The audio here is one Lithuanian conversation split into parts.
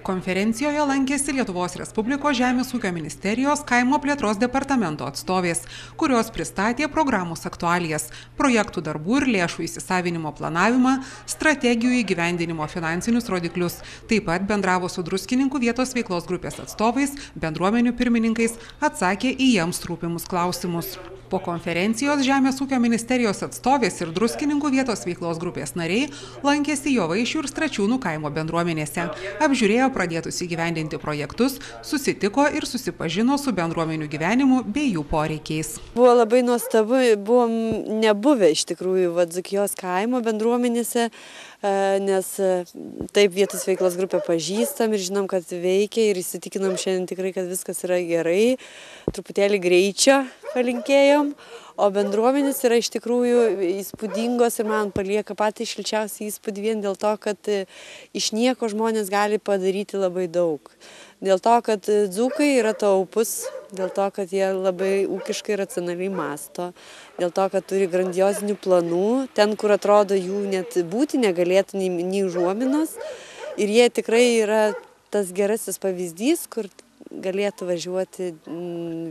Konferencijoje lankėsi Lietuvos Respublikos Žemės ūkio ministerijos kaimo plėtros departamento atstovės, kurios pristatė programos aktualijas, projektų darbų ir lėšų įsisavinimo planavimą, strategijų įgyvendinimo finansinius rodiklius. Taip pat bendravo su Druskininkų vietos veiklos grupės atstovais, bendruomenių pirmininkais, atsakė į jiems rūpimus klausimus. Po konferencijos Žemės ūkio ministerijos atstovės ir Druskininkų vietos veiklos grupės nariai lankėsi Jovaišių ir Stračiūnų kaimo bendruomenėse, apžiūrėjo pradėtus įgyvendinti projektus, susitiko ir susipažino su bendruomenių gyvenimu bei jų poreikiais. Buvo labai nuostabu, buvom nebuvę iš tikrųjų Dzūkijos kaimo bendruomenėse, nes taip vietos veiklos grupę pažįstam ir žinom, kad veikia ir įsitikinom šiandien tikrai, kad viskas yra gerai, truputėlį greičio palinkėjom, o bendruomenės yra iš tikrųjų įspūdingos ir man palieka patį šilčiausią įspūdį vien dėl to, kad iš nieko žmonės gali padaryti labai daug. Dėl to, kad dzūkai yra taupus, dėl to, kad jie labai ūkiškai racionaliai mąsto, dėl to, kad turi grandiozinių planų, ten, kur atrodo jų net būti negalėtų nei užuominos. Ir jie tikrai yra tas gerasis pavyzdys, kur galėtų važiuoti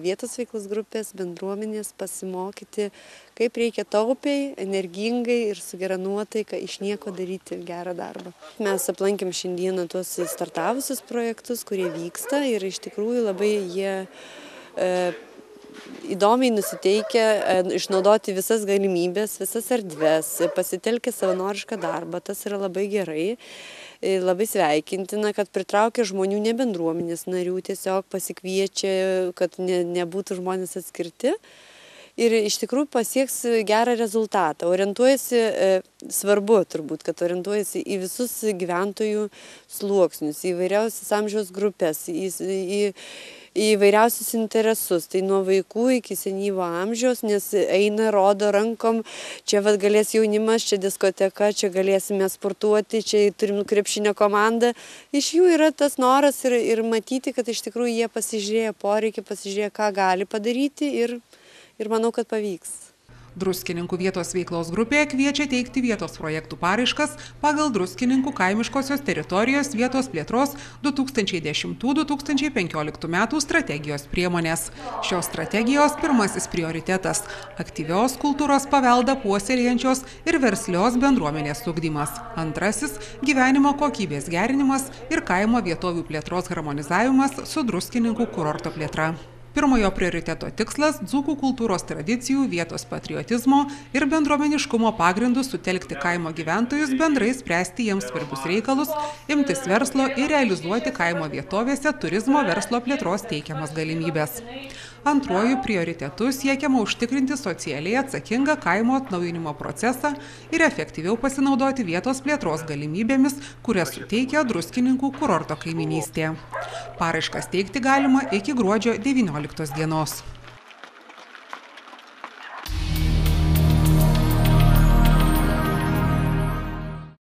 vietos veiklos grupės, bendruomenės, pasimokyti, kaip reikia taupiai, energingai ir su gera nuotaika iš nieko daryti gerą darbą. Mes aplankėm šiandieną tuos startavusius projektus, kurie vyksta ir iš tikrųjų labai jie įdomiai nusiteikia išnaudoti visas galimybės, visas erdves, pasitelkia savanorišką darbą, tas yra labai gerai. Labai sveikintina, kad pritraukia žmonių ne bendruomenės narių, tiesiog pasikviečia, kad nebūtų žmonės atskirti ir iš tikrųjų pasieks gerą rezultatą. Orientuojasi, svarbu turbūt, kad orientuojasi į visus gyventojų sluoksnius, į įvairiausias amžiaus grupės, į įvairiausius interesus, tai nuo vaikų iki senyvo amžiaus, nes eina, rodo rankom, čia galės jaunimas, čia diskoteka, čia galėsime sportuoti, čia turim krepšinio komandą. Iš jų yra tas noras ir matyti, kad iš tikrųjų jie pasižiūrėjo poreikį, pasižiūrėjo, ką gali padaryti ir manau, kad pavyks. Druskininkų vietos veiklos grupė kviečia teikti vietos projektų paraiškas pagal Druskininkų kaimiškosios teritorijos vietos plėtros 2010–2015 metų strategijos priemonės. Šios strategijos pirmasis prioritetas – aktyvios kultūros paveldą puoselėjančios ir verslios bendruomenės ugdymas. Antrasis – gyvenimo kokybės gerinimas ir kaimo vietovių plėtros harmonizavimas su Druskininkų kurorto plėtra. Pirmojo prioriteto tikslas – dzūkų kultūros tradicijų, vietos patriotizmo ir bendruomeniškumo pagrindų sutelkti kaimo gyventojus, bendrai spręsti jiems svarbius reikalus, imtis verslo ir realizuoti kaimo vietovėse turizmo verslo plėtros teikiamas galimybės. Antruoju prioritetu siekiama užtikrinti socialiai atsakingą kaimo atnaujinimo procesą ir efektyviau pasinaudoti vietos plėtros galimybėmis, kurias suteikia Druskininkų kurorto kaimynystė. Paraiškas teikti galima iki gruodžio 19 dienos.